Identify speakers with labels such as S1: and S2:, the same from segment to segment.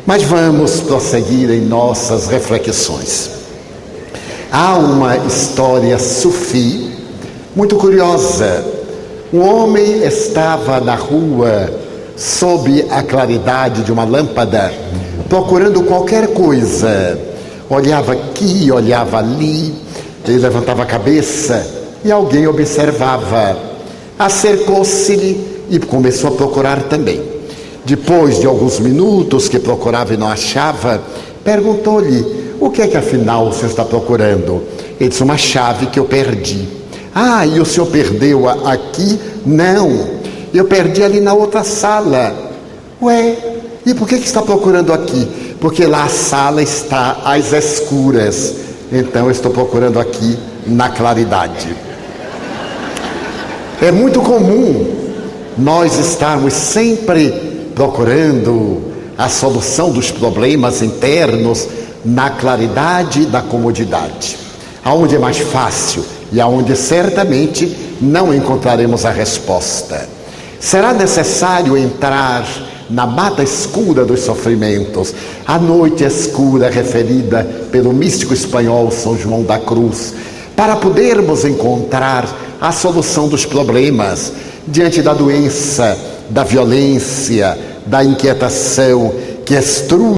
S1: Mas vamos prosseguir em nossas reflexões. Há uma história sufi muito curiosa. Um homem estava na rua sob a claridade de uma lâmpada, procurando qualquer coisa. Olhava aqui, olhava ali, ele levantava a cabeça e alguém observava. Acercou-se-lhe e começou a procurar também. Depois de alguns minutos que procurava e não achava, perguntou-lhe: o que é que afinal o senhor está procurando? Ele disse: uma chave que eu perdi. Ah, e o senhor perdeu-a aqui? Não, eu perdi ali na outra sala. Ué, e por que está procurando aqui? Porque lá a sala está às escuras, então eu estou procurando aqui na claridade. É muito comum nós estarmos sempre procurando a solução dos problemas internos na claridade da comodidade, aonde é mais fácil e aonde certamente não encontraremos a resposta. Será necessário entrar na mata escura dos sofrimentos, a noite escura referida pelo místico espanhol São João da Cruz, para podermos encontrar a solução dos problemas diante da doença, da violência, da inquietação que estrugem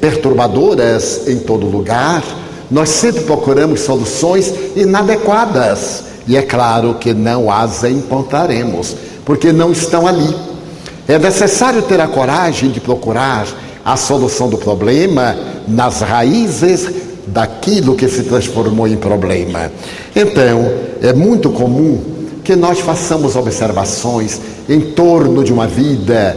S1: perturbadoras em todo lugar. Nós sempre procuramos soluções inadequadas e é claro que não as encontraremos, porque não estão ali. É necessário ter a coragem de procurar a solução do problema nas raízes daquilo que se transformou em problema. Então, é muito comum que nós façamos observações em torno de uma vida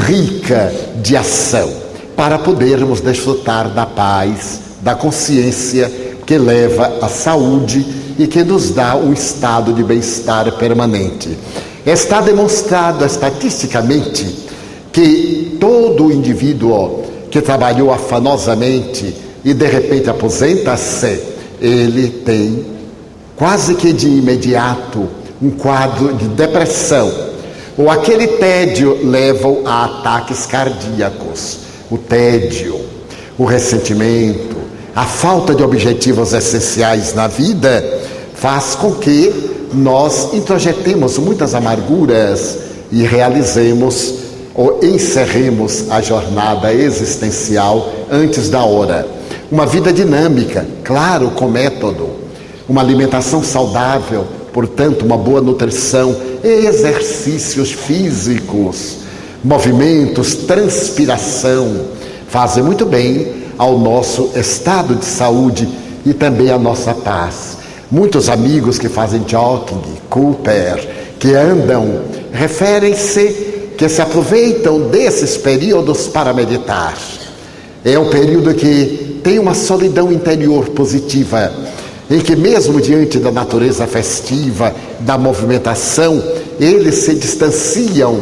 S1: rica de ação, para podermos desfrutar da paz, da consciência que leva à saúde e que nos dá um estado de bem-estar permanente. Está demonstrado estatisticamente que todo indivíduo que trabalhou afanosamente e de repente aposenta-se, ele tem quase que de imediato um quadro de depressão, ou aquele tédio leva a ataques cardíacos. O tédio, o ressentimento, a falta de objetivos essenciais na vida faz com que nós introjetemos muitas amarguras e realizemos ou encerremos a jornada existencial antes da hora. Uma vida dinâmica, claro, com método, uma alimentação saudável, portanto, uma boa nutrição, exercícios físicos, movimentos, transpiração, fazem muito bem ao nosso estado de saúde e também à nossa paz. Muitos amigos que fazem jogging, Cooper, que andam, referem-se que se aproveitam desses períodos para meditar. É um período que tem uma solidão interior positiva, em que mesmo diante da natureza festiva, da movimentação, eles se distanciam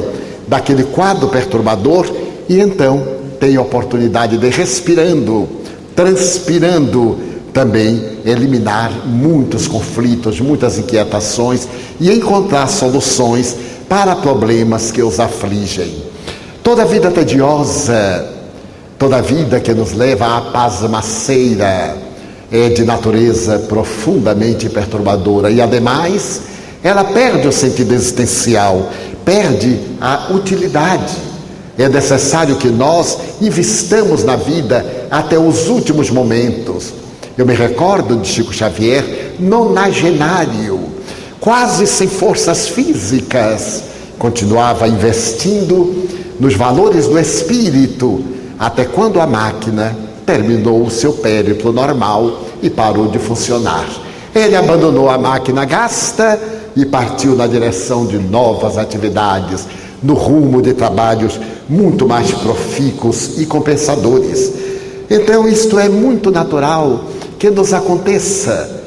S1: daquele quadro perturbador e então têm a oportunidade de, respirando, transpirando, também eliminar muitos conflitos, muitas inquietações e encontrar soluções para problemas que os afligem. Toda vida tediosa, toda vida que nos leva à pasmaceira é de natureza profundamente perturbadora e, ademais, ela perde o sentido existencial, perde a utilidade. É necessário que nós investamos na vida até os últimos momentos. Eu me recordo de Chico Xavier, nonagenário, quase sem forças físicas, continuava investindo nos valores do espírito, até quando a máquina terminou o seu périplo normal e parou de funcionar. Ele abandonou a máquina gasta e partiu na direção de novas atividades, no rumo de trabalhos muito mais profícuos e compensadores. Então, isto é muito natural que nos aconteça.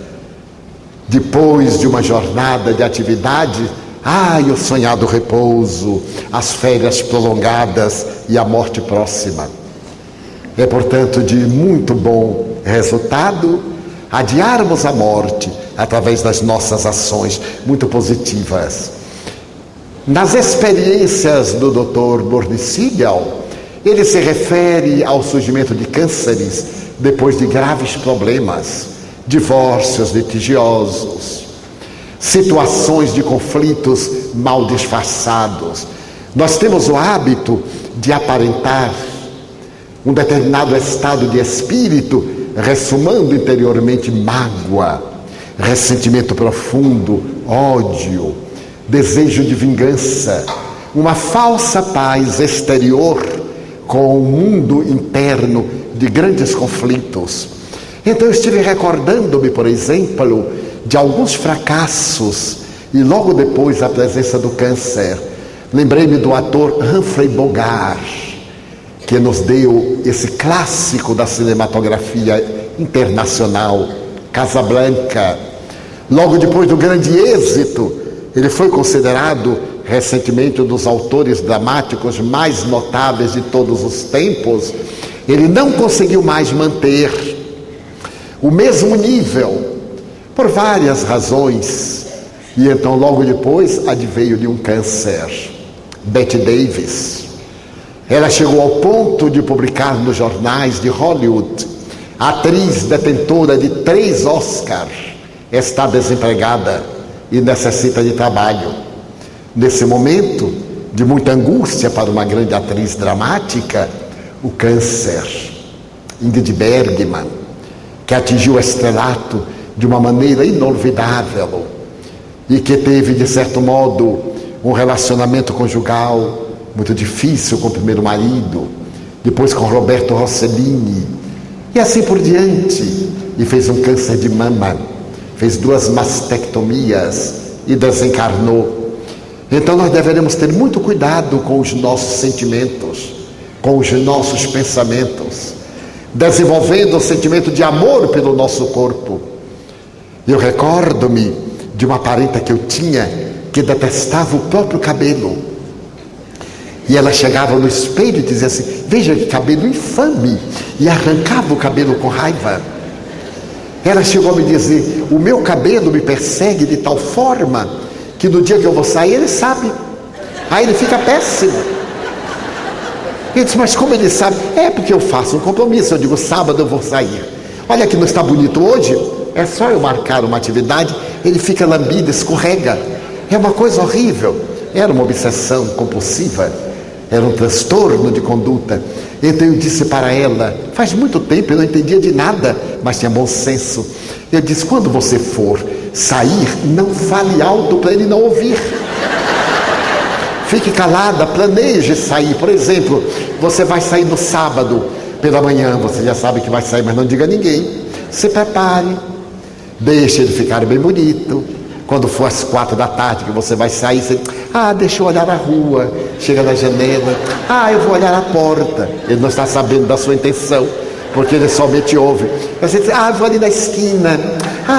S1: Depois de uma jornada de atividade, o sonhado repouso, as férias prolongadas e a morte próxima. É, portanto, de muito bom resultado adiarmos a morte através das nossas ações muito positivas. Nas experiências do Dr. Bernie Siegel, Ele se refere ao surgimento de cânceres depois de graves problemas, divórcios litigiosos, situações de conflitos mal disfarçados. Nós temos o hábito de aparentar um determinado estado de espírito, ressumando interiormente mágoa, ressentimento profundo, ódio, desejo de vingança, uma falsa paz exterior com um mundo interno de grandes conflitos. Então eu estive recordando-me, por exemplo, de alguns fracassos e logo depois a presença do câncer. Lembrei-me do ator Humphrey Bogart, que nos deu esse clássico da cinematografia internacional, Casablanca. Logo depois do grande êxito, ele foi considerado recentemente um dos autores dramáticos mais notáveis de todos os tempos. Ele não conseguiu mais manter o mesmo nível, por várias razões, e então logo depois adveio de um câncer. Bette Davis, ela chegou ao ponto de publicar nos jornais de Hollywood: a atriz detentora de 3 Oscars está desempregada e necessita de trabalho. Nesse momento de muita angústia para uma grande atriz dramática, o câncer. Ingrid Bergman, que atingiu o estrelato de uma maneira inolvidável e que teve, de certo modo, um relacionamento conjugal muito difícil com o primeiro marido, depois com Roberto Rossellini, e assim por diante, e fez um câncer de mama, fez 2 mastectomias e desencarnou. Então nós deveremos ter muito cuidado com os nossos sentimentos, com os nossos pensamentos, desenvolvendo o sentimento de amor pelo nosso corpo. Eu recordo-me de uma parenta que eu tinha que detestava o próprio cabelo. E ela chegava no espelho e dizia assim: veja que cabelo infame, e arrancava o cabelo com raiva. Ela chegou a me dizer: o meu cabelo me persegue de tal forma que no dia que eu vou sair ele sabe, aí ele fica péssimo. Eu disse: mas como ele sabe? É porque eu faço um compromisso, eu digo: sábado eu vou sair, olha que não está bonito hoje, é só eu marcar uma atividade, ele fica lambido, escorrega, é uma coisa horrível. Era uma obsessão compulsiva, era um transtorno de conduta. Então eu disse para ela, faz muito tempo eu não entendia de nada, mas tinha bom senso. Eu disse: quando você for sair, não fale alto para ele não ouvir. Fique calada, planeje sair. Por exemplo, você vai sair no sábado pela manhã, você já sabe que vai sair, mas não diga a ninguém. Se prepare, deixe ele ficar bem bonito. Quando for às 4 da tarde que você vai sair, você: deixa eu olhar a rua. Chega na janela: eu vou olhar a porta. Ele não está sabendo da sua intenção, porque ele somente ouve. Você diz: eu vou ali na esquina,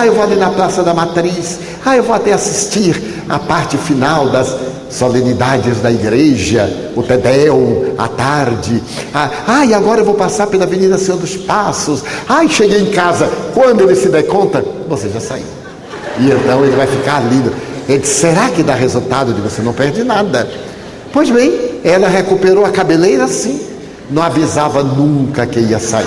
S1: eu vou ali na Praça da Matriz, eu vou até assistir a parte final das solenidades da igreja, o Tedeum, à tarde. E agora eu vou passar pela Avenida Senhor dos Passos. Cheguei em casa. Quando ele se der conta, você já saiu. E então ele vai ficar lindo. Ele disse: será que dá resultado? De você não perde nada. Pois bem, ela recuperou a cabeleira sim, não avisava nunca que ia sair.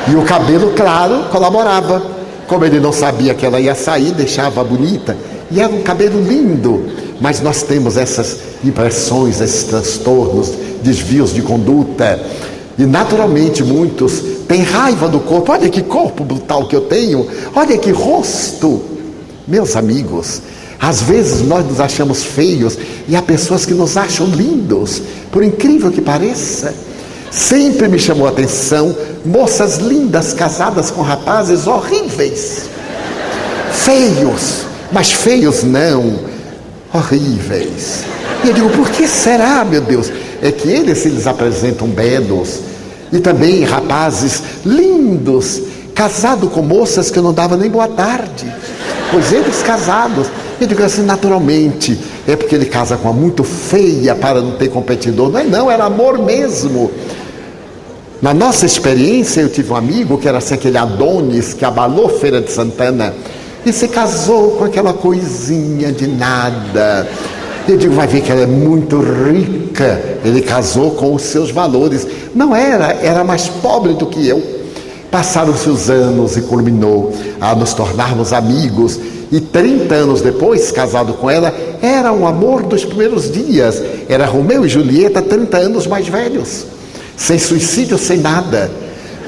S1: E o cabelo, claro, colaborava. Como ele não sabia que ela ia sair, deixava bonita. E era um cabelo lindo. Mas nós temos essas impressões, esses transtornos, desvios de conduta. E naturalmente muitos têm raiva do corpo. Olha que corpo brutal que eu tenho, olha que rosto. Meus amigos, às vezes nós nos achamos feios e há pessoas que nos acham lindos, por incrível que pareça. Sempre me chamou a atenção moças lindas casadas com rapazes horríveis, feios, mas feios não, horríveis. E eu digo: por que será, meu Deus? É que eles se lhes apresentam belos. E também rapazes lindos, casados com moças que não davam nem boa tarde. Pois eles casados. Eu digo assim: naturalmente, é porque ele casa com uma muito feia para não ter competidor. Não, era amor mesmo. Na nossa experiência, eu tive um amigo que era assim, aquele Adonis que abalou Feira de Santana, e se casou com aquela coisinha de nada. Eu digo, vai ver que ela é muito rica. Ele casou com os seus valores. Não era mais pobre do que eu. Passaram-se os anos e culminou a nos tornarmos amigos. E 30 anos depois, casado com ela, era um amor dos primeiros dias. Era Romeu e Julieta, 30 anos mais velhos. Sem suicídio, sem nada.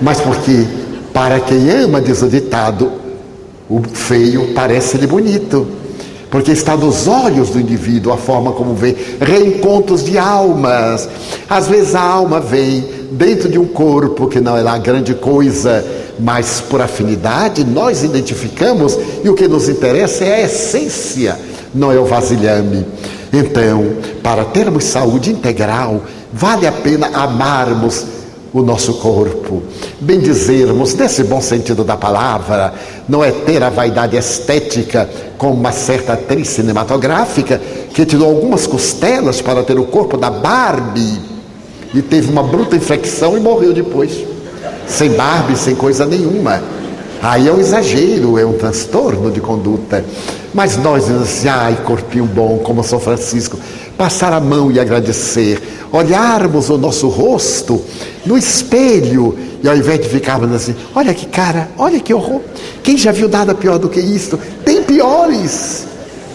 S1: Mas porque, para quem ama, diz o ditado, o feio parece-lhe bonito. Porque está nos olhos do indivíduo a forma como vê. Reencontros de almas. Às vezes a alma vem dentro de um corpo que não é lá grande coisa, mas por afinidade nós identificamos, e o que nos interessa é a essência, não é o vasilhame. Então, para termos saúde integral, vale a pena amarmos o nosso corpo, bendizermos, nesse bom sentido da palavra. Não é ter a vaidade estética como uma certa atriz cinematográfica que tirou algumas costelas para ter o corpo da Barbie e teve uma bruta infecção e morreu depois, sem Barbie, sem coisa nenhuma. Aí é um exagero, é um transtorno de conduta. Mas nós dizemos assim, ai, corpinho bom, como São Francisco, passar a mão e agradecer, olharmos o nosso rosto no espelho, e ao invés de ficarmos assim, olha que cara, olha que horror, quem já viu nada pior do que isto? Tem piores,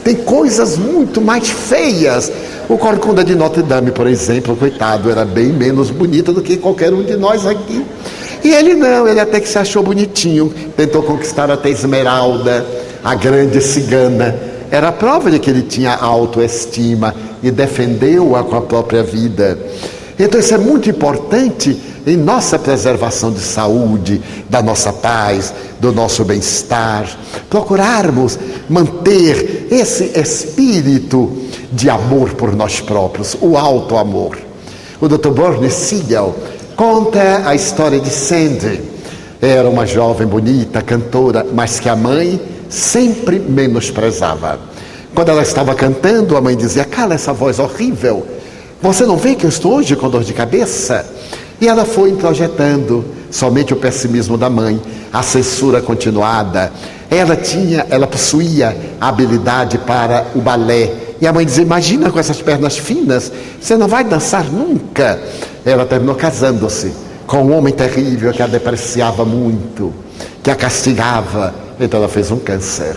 S1: tem coisas muito mais feias. O Corcunda de Notre Dame, por exemplo, coitado, era bem menos bonito do que qualquer um de nós aqui. E ele não, ele até que se achou bonitinho, tentou conquistar até Esmeralda, a grande cigana. Era a prova de que ele tinha autoestima e defendeu-a com a própria vida. Então isso é muito importante em nossa preservação de saúde, da nossa paz, do nosso bem-estar. Procurarmos manter esse espírito de amor por nós próprios, o auto-amor. O Dr. Bernie Siegel conta a história de Sandy. Era uma jovem bonita, cantora, mas que a mãe sempre menosprezava. Quando ela estava cantando, a mãe dizia, cala essa voz horrível, você não vê que eu estou hoje com dor de cabeça? E ela foi introjetando somente o pessimismo da mãe, a censura continuada. Ela possuía a habilidade para o balé, e a mãe dizia, imagina com essas pernas finas, você não vai dançar nunca. Ela terminou casando-se com um homem terrível que a depreciava muito, que a castigava. Então ela fez um câncer.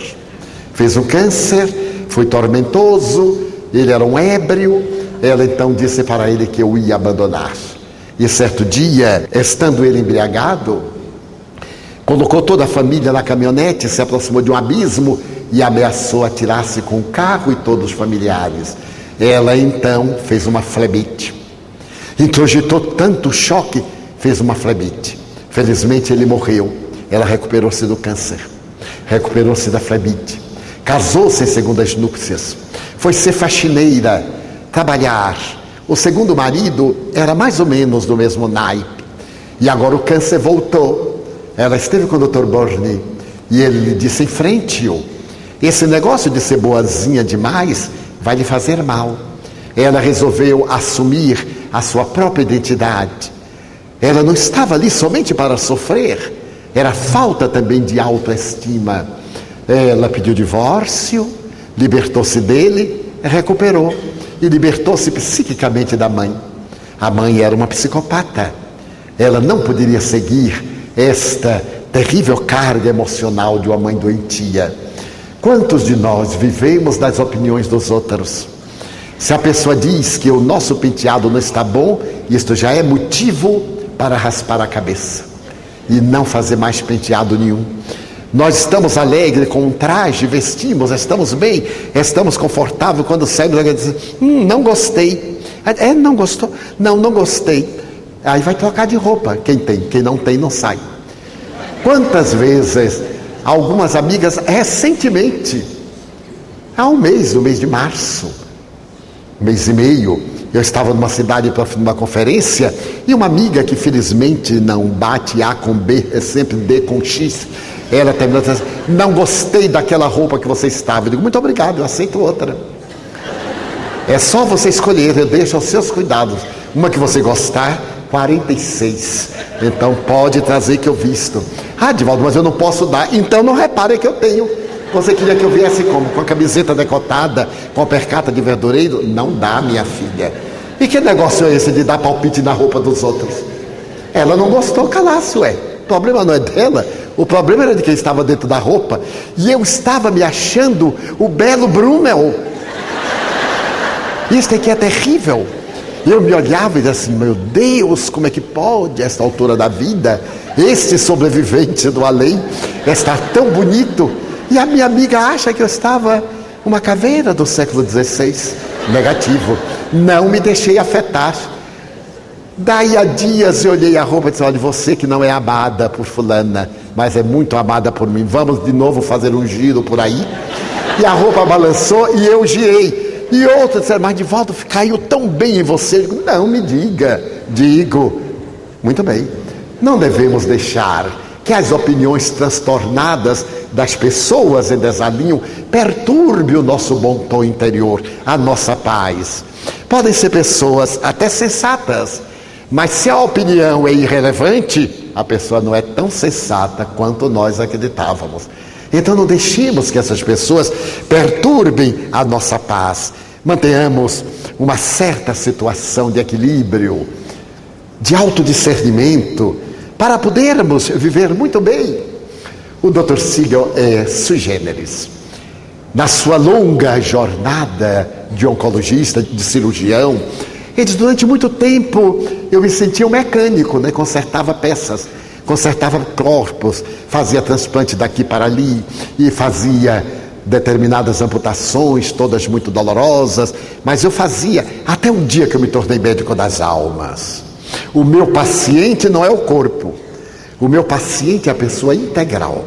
S1: Foi tormentoso, ele era um ébrio. Ela então disse para ele que eu ia abandonar. E certo dia, estando ele embriagado, colocou toda a família na caminhonete, se aproximou de um abismo e ameaçou atirar-se com o carro e todos os familiares. Ela então fez uma flebite. Introjetou tanto choque, fez uma flebite. Felizmente ele morreu. Ela recuperou-se do câncer, recuperou-se da flebite, casou-se em segundas núpcias, foi ser faxineira, trabalhar. O segundo marido era mais ou menos do mesmo naipe, e agora o câncer voltou. Ela esteve com o Dr. Bernie e ele lhe disse, enfrente-o, esse negócio de ser boazinha demais vai lhe fazer mal. Ela resolveu assumir a sua própria identidade. Ela não estava ali somente para sofrer, era falta também de autoestima. Ela pediu divórcio, libertou-se dele, recuperou e libertou-se psiquicamente da mãe. A mãe era uma psicopata. Ela não poderia seguir esta terrível carga emocional de uma mãe doentia. Quantos de nós vivemos das opiniões dos outros? Se a pessoa diz que o nosso penteado não está bom, isto já é motivo para raspar a cabeça e não fazer mais penteado nenhum. Nós estamos alegres com um traje, vestimos, estamos bem, estamos confortáveis. Quando saímos, alguém diz, não gostei. Não gostou? Não gostei. Aí vai trocar de roupa, quem tem, quem não tem não sai. Quantas vezes algumas amigas recentemente, há um mês, no mês de março, um mês e meio, eu estava numa cidade para uma conferência e uma amiga que felizmente não bate A com B, é sempre D com X, ela terminou dizendo, não gostei daquela roupa que você estava. Eu digo, muito obrigado, eu aceito outra. É só você escolher, eu deixo aos seus cuidados. Uma que você gostar, 46. Então pode trazer que eu visto. Divaldo, mas eu não posso dar. Então não repare que eu tenho Você queria que eu viesse como? Com a camiseta decotada, com a percata de verdureiro? Não dá, minha filha. E que negócio é esse de dar palpite na roupa dos outros? Ela não gostou, calaço, ué. O problema não é dela, o problema era de quem estava dentro da roupa. E eu estava me achando o belo Brumel. Isso aqui é terrível. Eu me olhava e dizia assim, meu Deus, como é que pode, a esta altura da vida, este sobrevivente do além, estar tão bonito? E a minha amiga acha que eu estava uma caveira do século XVI. Negativo. Não me deixei afetar. Daí a dias eu olhei a roupa e disse, olha, você que não é amada por fulana, mas é muito amada por mim, vamos de novo fazer um giro por aí? E a roupa balançou e eu girei. E outra disse, mas Divaldo, caiu tão bem em você. Eu digo, não me diga. Digo, muito bem. Não devemos deixar que as opiniões transtornadas das pessoas em desalinho perturbe o nosso bom tom interior, a nossa paz. Podem ser pessoas até sensatas, mas se a opinião é irrelevante, a pessoa não é tão sensata quanto nós acreditávamos. Então não deixemos que essas pessoas perturbem a nossa paz. Mantenhamos uma certa situação de equilíbrio, de autodiscernimento, para podermos viver muito bem. O Dr. Siegel é sui generis. Na sua longa jornada de oncologista, de cirurgião, ele diz, durante muito tempo eu me sentia um mecânico, né? Consertava peças, consertava corpos, fazia transplante daqui para ali e fazia determinadas amputações, todas muito dolorosas, mas eu fazia, até um dia que eu me tornei médico das almas. O meu paciente não é o corpo, o meu paciente é a pessoa integral.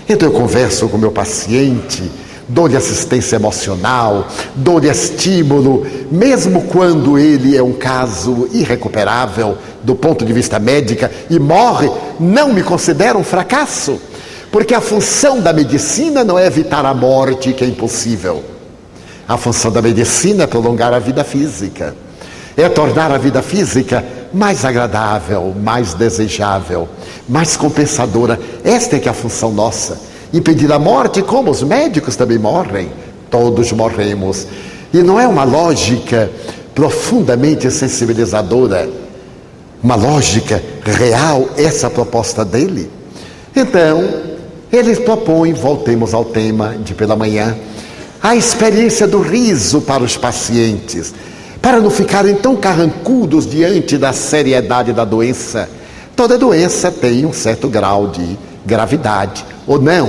S1: Então eu converso com o meu paciente, dou-lhe assistência emocional, dou-lhe estímulo, mesmo quando ele é um caso irrecuperável do ponto de vista médico e morre, não me considero um fracasso, porque a função da medicina não é evitar a morte, que é impossível. A função da medicina é prolongar a vida física, é tornar a vida física mais agradável, mais desejável, mais compensadora. Esta é que é a função nossa. Impedir a morte, como os médicos também morrem, todos morremos. E não é uma lógica profundamente sensibilizadora, uma lógica real, essa proposta dele? Então, ele propõe, voltemos ao tema de pela manhã, a experiência do riso para os pacientes, para não ficarem tão carrancudos diante da seriedade da doença. Toda doença tem um certo grau de gravidade, ou não,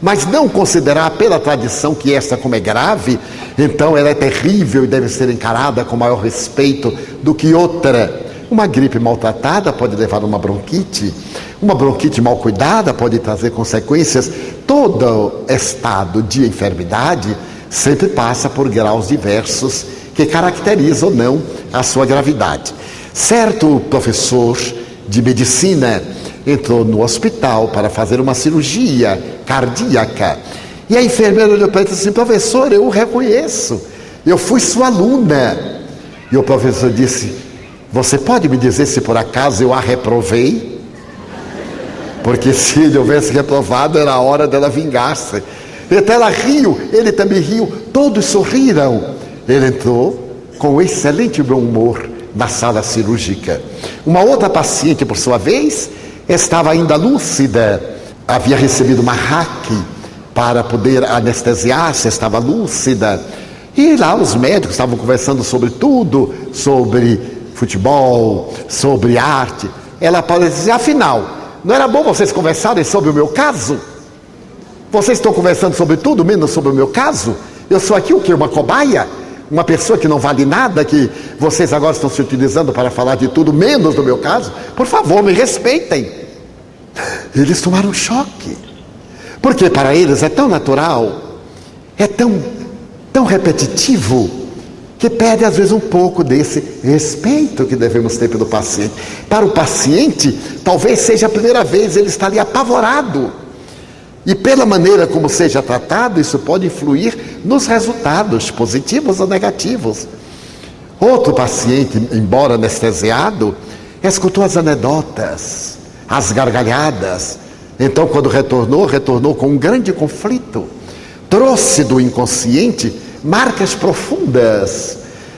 S1: mas não considerar pela tradição que esta como é grave, então ela é terrível e deve ser encarada com maior respeito do que outra. Uma gripe maltratada pode levar a uma bronquite mal cuidada pode trazer consequências. Todo estado de enfermidade sempre passa por graus diversos que caracterizam ou não a sua gravidade. Certo professor de medicina entrou no hospital para fazer uma cirurgia cardíaca. E a enfermeira olhou para ele e disse assim, professor, eu o reconheço, eu fui sua aluna. E o professor disse, você pode me dizer se por acaso eu a reprovei? Porque se ele houvesse reprovado, era a hora dela vingar-se. Então ela riu, ele também riu, todos sorriram. Ele entrou com excelente bom humor na sala cirúrgica. Uma outra paciente, por sua vez, estava ainda lúcida, havia recebido uma hack para poder anestesiar-se, estava lúcida. E lá os médicos estavam conversando sobre tudo, sobre futebol, sobre arte. Ela pode dizer, afinal, não era bom vocês conversarem sobre o meu caso? Vocês estão conversando sobre tudo, menos sobre o meu caso? Eu sou aqui o quê? Uma cobaia? Uma pessoa que não vale nada, que vocês agora estão se utilizando para falar de tudo, menos do meu caso? Por favor, me respeitem. Eles tomaram um choque, porque para eles é tão natural, é tão repetitivo, que perde às vezes um pouco desse respeito que devemos ter pelo paciente. Para o paciente, talvez seja a primeira vez, ele está ali apavorado, e pela maneira como seja tratado, isso pode influir nos resultados, positivos ou negativos. Outro paciente, embora anestesiado, escutou as anedotas, as gargalhadas. Então, quando retornou com um grande conflito, trouxe do inconsciente marcas profundas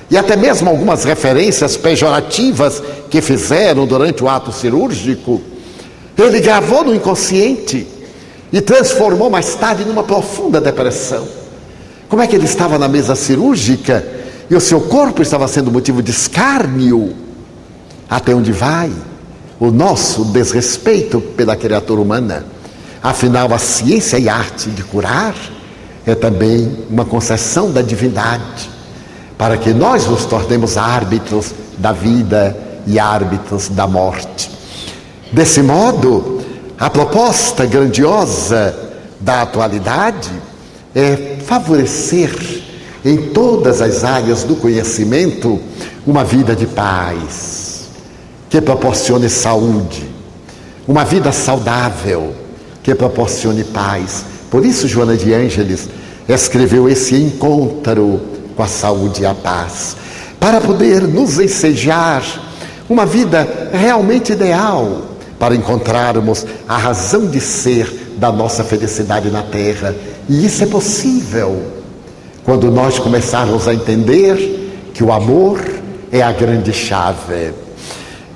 S1: e até mesmo algumas referências pejorativas que fizeram durante o ato cirúrgico. Ele gravou no inconsciente e transformou mais tarde numa profunda depressão. Como é que ele estava na mesa cirúrgica e o seu corpo estava sendo motivo de escárnio? Até onde vai o nosso desrespeito pela criatura humana? Afinal, a ciência e a arte de curar é também uma concessão da divindade, para que nós nos tornemos árbitros da vida e árbitros da morte. Desse modo, a proposta grandiosa da atualidade é favorecer em todas as áreas do conhecimento uma vida de paz, que proporcione saúde, uma vida saudável, que proporcione paz. Por isso, Joana de Ângeles escreveu esse encontro com a saúde e a paz, para poder nos ensejar uma vida realmente ideal, para encontrarmos a razão de ser da nossa felicidade na Terra. E isso é possível quando nós começarmos a entender que o amor é a grande chave.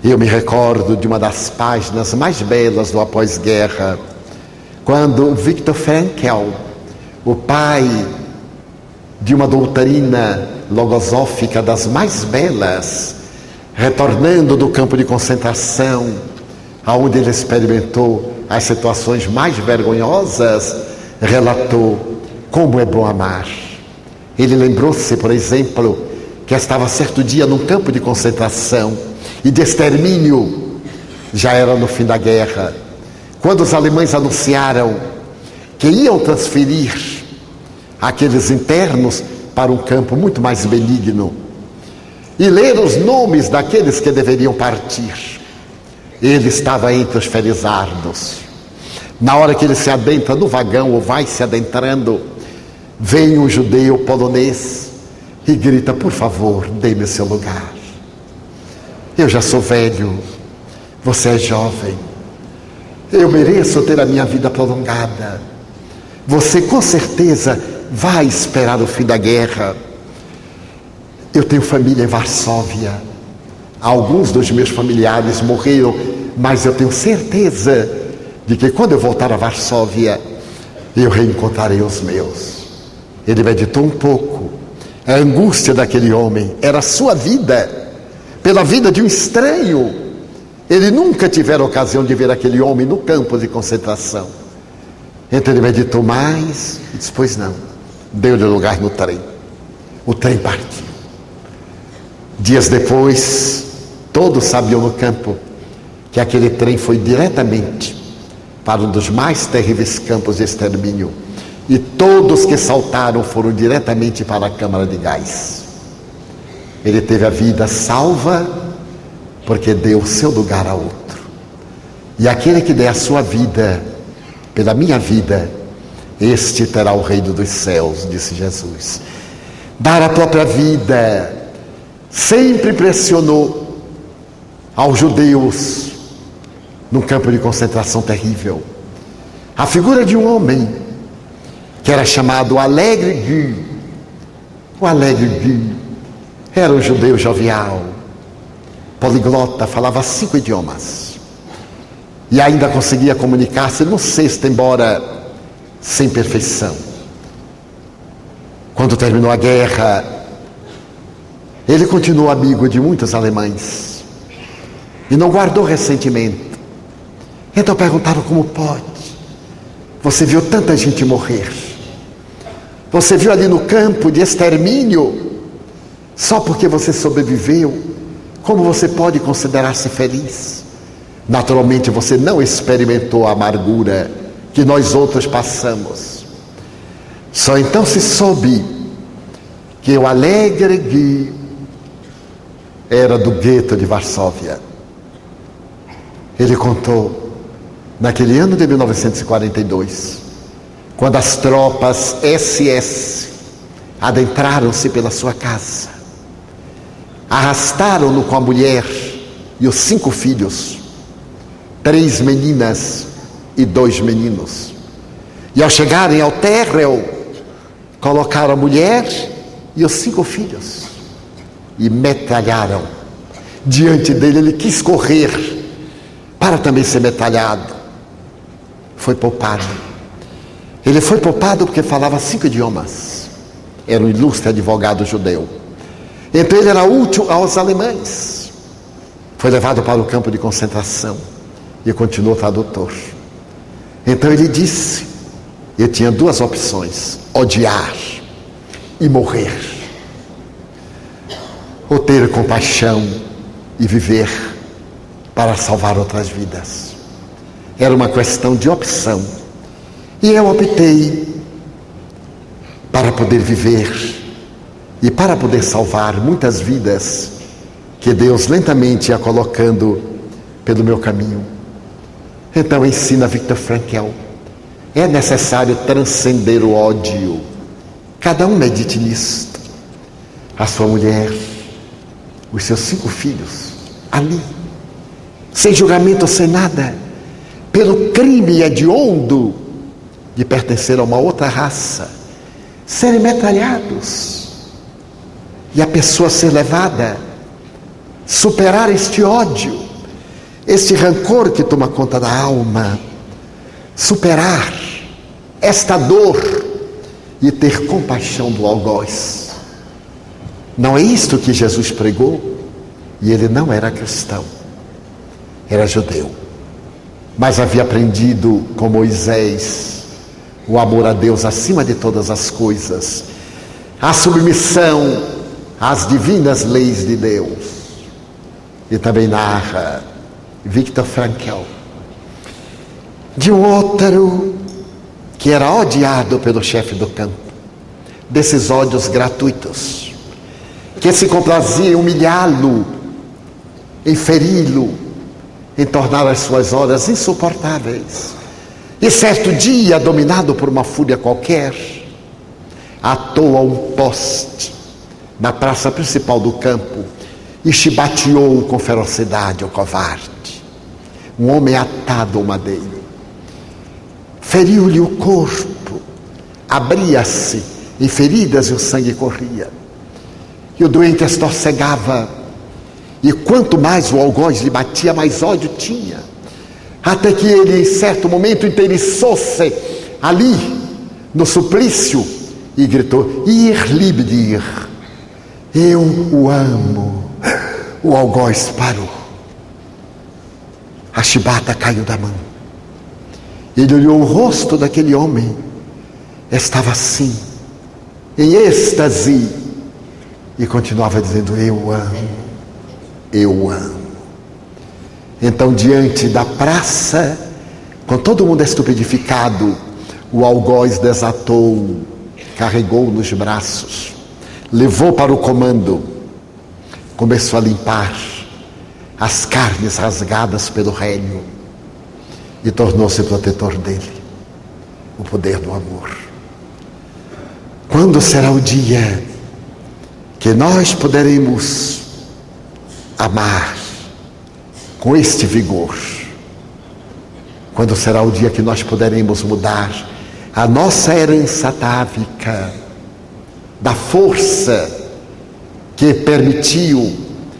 S1: Eu me recordo de uma das páginas mais belas do após-guerra, quando Viktor Frankl, o pai de uma doutrina logosófica das mais belas, retornando do campo de concentração, aonde ele experimentou as situações mais vergonhosas, relatou como é bom amar. Ele lembrou-se, por exemplo, que estava certo dia num campo de concentração e de extermínio, já era no fim da guerra, quando os alemães anunciaram que iam transferir aqueles internos para um campo muito mais benigno e ler os nomes daqueles que deveriam partir. Ele estava entre os felizardos. Na hora que ele se adentra no vagão, ou vai se adentrando, vem um judeu polonês e grita: por favor, dê-me o seu lugar. Eu já sou velho, você é jovem, eu mereço ter a minha vida prolongada. Você com certeza vai esperar o fim da guerra. Eu tenho família em Varsóvia. Alguns dos meus familiares morreram, mas eu tenho certeza de que quando eu voltar a Varsóvia, eu reencontrarei os meus. Ele meditou um pouco. A angústia daquele homem era a sua vida, pela vida de um estranho. Ele nunca tivera ocasião de ver aquele homem no campo de concentração. Então ele meditou mais e disse: pois não. Deu-lhe lugar no trem. O trem partiu. Dias depois, todos sabiam no campo que aquele trem foi diretamente para um dos mais terríveis campos de extermínio. E todos que saltaram foram diretamente para a câmara de gás. Ele teve a vida salva porque deu o seu lugar a outro. E aquele que der a sua vida pela minha vida, este terá o reino dos céus, disse Jesus. Dar a própria vida sempre impressionou aos judeus num campo de concentração terrível. A figura de um homem que era chamado Alegre Guy. O Alegre Guy era um judeu jovial, poliglota, falava 5 idiomas e ainda conseguia comunicar-se no sexto, embora sem perfeição. Quando terminou a guerra, ele continuou amigo de muitos alemães e não guardou ressentimento. Então perguntaram: como pode? Você viu tanta gente morrer, você viu ali no campo de extermínio, só porque você sobreviveu, como você pode considerar-se feliz? Naturalmente você não experimentou a amargura que nós outros passamos. Só então se soube que o Alegre Guy era do gueto de Varsóvia. Ele contou, naquele ano de 1942, quando as tropas SS adentraram-se pela sua casa, arrastaram-no com a mulher e os 5 filhos, 3 meninas e 2 meninos. E ao chegarem ao térreo, colocaram a mulher e os 5 filhos e metralharam. Diante dele, ele quis correr para também ser metralhado. Foi poupado. Ele foi poupado porque falava 5 idiomas. Era um ilustre advogado judeu. Então ele era útil aos alemães. Foi levado para o campo de concentração e continuou tradutor. Então ele disse, eu tinha 2 opções: odiar e morrer, ou ter compaixão e viver para salvar outras vidas. Era uma questão de opção. E eu optei para poder viver e para poder salvar muitas vidas que Deus lentamente ia colocando pelo meu caminho. Então ensina Viktor Frankl: é necessário transcender o ódio. Cada um medite nisto. A sua mulher, os seus 5 filhos, ali, sem julgamento, sem nada, pelo crime hediondo de pertencer a uma outra raça, serem metralhados, e a pessoa ser levada, superar este ódio, este rancor que toma conta da alma, superar esta dor e ter compaixão do algoz. Não é isto que Jesus pregou? E ele não era cristão, era judeu, mas havia aprendido com Moisés o amor a Deus acima de todas as coisas, a submissão às divinas leis de Deus. E também narra Viktor Frankl de um outro que era odiado pelo chefe do campo, desses ódios gratuitos, que se complazia em humilhá-lo, em feri-lo, em tornar as suas horas insuportáveis. E certo dia, dominado por uma fúria qualquer, atou a um poste na praça principal do campo e chibateou com ferocidade o covarde. Um homem atado ao madeiro. Feriu-lhe o corpo, abria-se em feridas e o sangue corria. E o doente estorcegava, e quanto mais o algoz lhe batia, mais ódio tinha, até que ele, em certo momento, inteiriçou-se ali, no suplício, e gritou: Ir libdir, eu o amo. O algoz parou, a chibata caiu da mão. Ele olhou o rosto daquele homem, estava assim, em êxtase, e continuava dizendo: eu amo, eu amo. Então, diante da praça, com todo mundo estupidificado, o algoz desatou, carregou nos braços, levou para o comando, começou a limpar as carnes rasgadas pelo rélio e tornou-se protetor dele. O poder do amor. Quando será o dia que nós poderemos amar com este vigor? Quando será o dia que nós poderemos mudar a nossa herança atávica da força que permitiu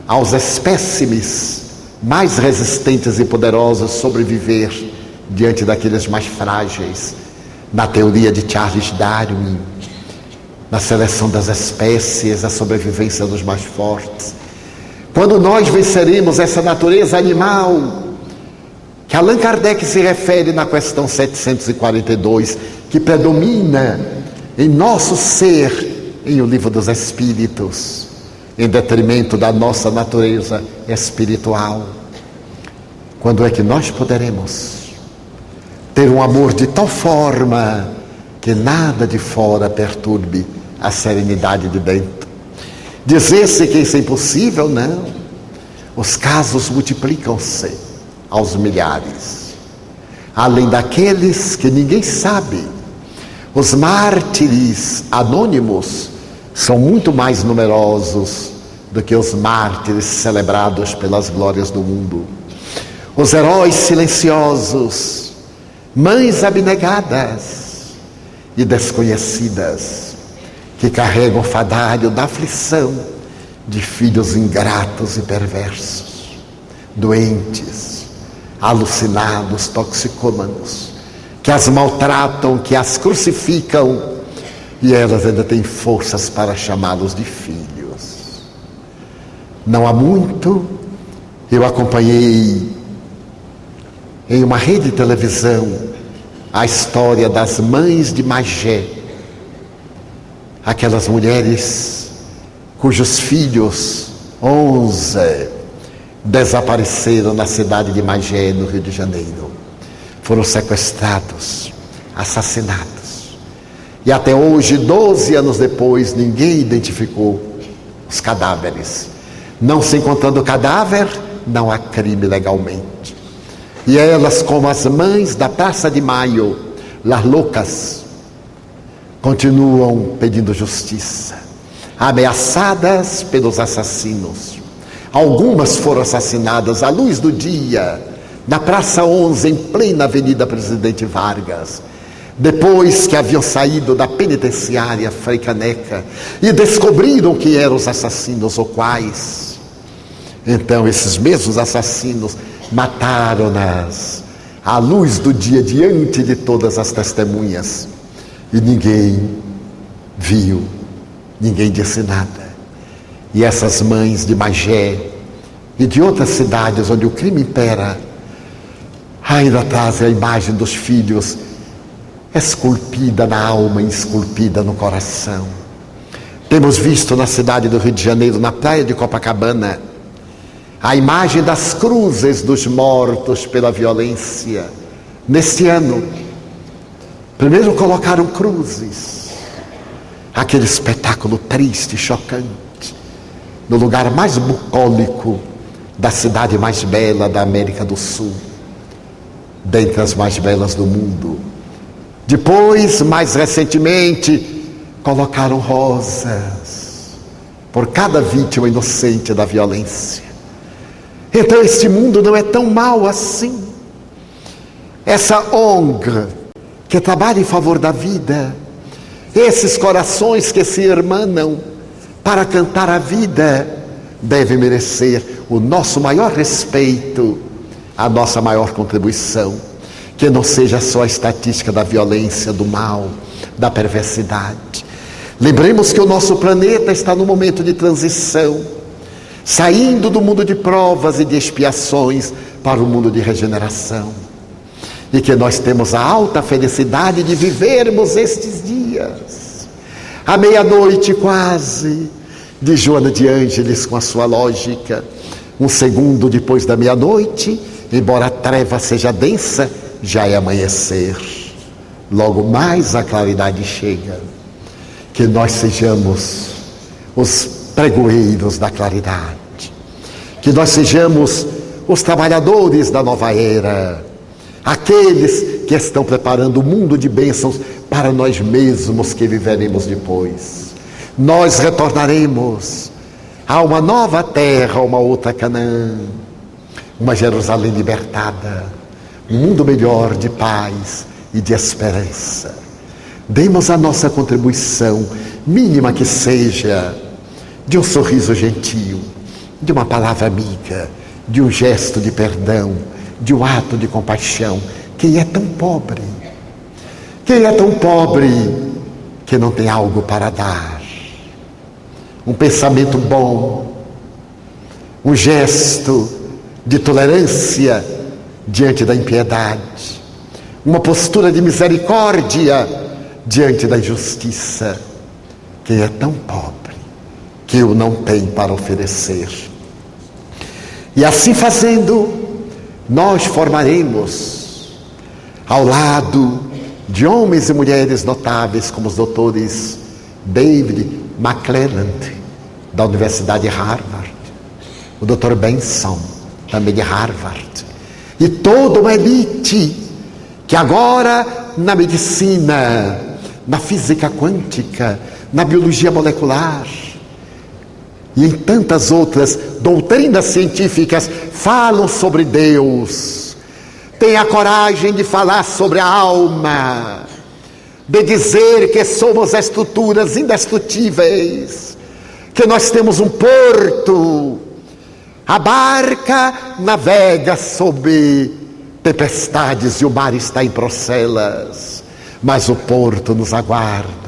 S1: aos espécimes mais resistentes e poderosos sobreviver diante daqueles mais frágeis, na teoria de Charles Darwin, na seleção das espécies, a sobrevivência dos mais fortes. Quando nós venceremos essa natureza animal, que Allan Kardec se refere na questão 742, que predomina em nosso ser, em O Livro dos Espíritos, em detrimento da nossa natureza espiritual. Quando é que nós poderemos ter um amor de tal forma que nada de fora perturbe a serenidade de dentro? Dizer-se que isso é impossível? Não. Os casos multiplicam-se aos milhares. Além daqueles que ninguém sabe, os mártires anônimos são muito mais numerosos do que os mártires celebrados pelas glórias do mundo. Os heróis silenciosos, mães abnegadas e desconhecidas, que carregam o fadário da aflição de filhos ingratos e perversos, doentes, alucinados, toxicômanos, que as maltratam, que as crucificam, e elas ainda têm forças para chamá-los de filhos. Não há muito, eu acompanhei em uma rede de televisão a história das mães de Magé, aquelas mulheres cujos filhos, 11, desapareceram na cidade de Magé, no Rio de Janeiro. Foram sequestrados, assassinados. E até hoje, 12 anos depois, ninguém identificou os cadáveres. Não se encontrando o cadáver, não há crime legalmente. E elas, como as mães da Praça de Maio, las loucas, continuam pedindo justiça, ameaçadas pelos assassinos. Algumas foram assassinadas à luz do dia, na Praça 11, em plena Avenida Presidente Vargas, depois que haviam saído da penitenciária Frei Caneca e descobriram que eram os assassinos ou quais. Então esses mesmos assassinos mataram-nas à luz do dia, diante de todas as testemunhas, e ninguém viu, ninguém disse nada. E essas mães de Magé e de outras cidades onde o crime impera ainda trazem a imagem dos filhos esculpida na alma e esculpida no coração. Temos visto na cidade do Rio de Janeiro, na praia de Copacabana, a imagem das cruzes dos mortos pela violência. Neste ano, primeiro colocaram cruzes, aquele espetáculo triste, chocante, no lugar mais bucólico da cidade mais bela da América do Sul, dentre as mais belas do mundo. Depois, mais recentemente, colocaram rosas por cada vítima inocente da violência. Então este mundo não é tão mau assim. Essa ONG que trabalha em favor da vida, esses corações que se irmanam para cantar a vida, devem merecer o nosso maior respeito, a nossa maior contribuição. Que não seja só a estatística da violência, do mal, da perversidade. Lembremos que o nosso planeta está num momento de transição, saindo do mundo de provas e de expiações para o mundo de regeneração. E que nós temos a alta felicidade de vivermos estes dias. À meia-noite quase, de Joana de Ângeles com a sua lógica. Um segundo depois da meia-noite, embora a treva seja densa, já é amanhecer. Logo mais a claridade chega. Que nós sejamos os pregoeiros da claridade. Que nós sejamos os trabalhadores da nova era. Aqueles que estão preparando o mundo de bênçãos para nós mesmos que viveremos depois. Nós retornaremos a uma nova terra, a uma outra Canaã, uma Jerusalém libertada, um mundo melhor de paz e de esperança. Demos a nossa contribuição, mínima que seja, de um sorriso gentil, de uma palavra amiga, de um gesto de perdão, de um ato de compaixão. Quem é tão pobre? Quem é tão pobre que não tem algo para dar? Um pensamento bom, um gesto de tolerância diante da impiedade, uma postura de misericórdia diante da injustiça. Quem é tão pobre que o não tem para oferecer? E assim fazendo, nós formaremos, ao lado de homens e mulheres notáveis como os doutores David McClelland, da Universidade de Harvard, o Dr. Benson, também de Harvard, e toda uma elite que agora na medicina, na física quântica, na biologia molecular e em tantas outras doutrinas científicas falam sobre Deus. Tem a coragem de falar sobre a alma, de dizer que somos estruturas indestrutíveis, que nós temos um porto. A barca navega sob tempestades e o mar está em procelas, mas o porto nos aguarda.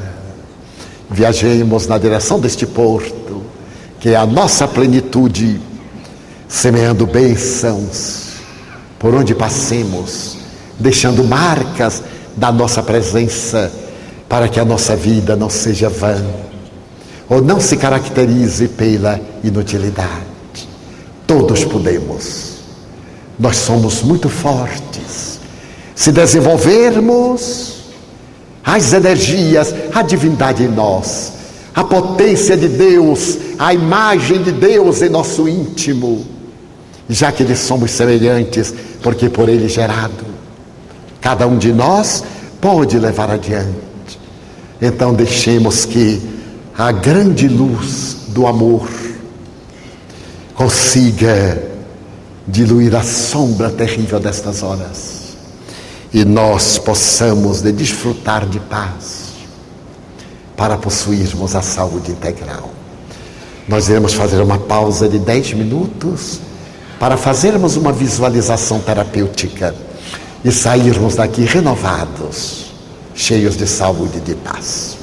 S1: Viajemos na direção deste porto, que é a nossa plenitude, semeando bênçãos por onde passemos, deixando marcas da nossa presença, para que a nossa vida não seja vã, ou não se caracterize pela inutilidade. Todos podemos, nós somos muito fortes, se desenvolvermos as energias, a divindade em nós, a potência de Deus, a imagem de Deus em nosso íntimo, já que lhe somos semelhantes, porque por ele gerado, cada um de nós pode levar adiante. Então deixemos que a grande luz do amor consiga diluir a sombra terrível destas horas, e nós possamos de desfrutar de paz, para possuirmos a saúde integral. Nós iremos fazer uma pausa de 10 minutos, para fazermos uma visualização terapêutica, e sairmos daqui renovados, cheios de saúde e de paz.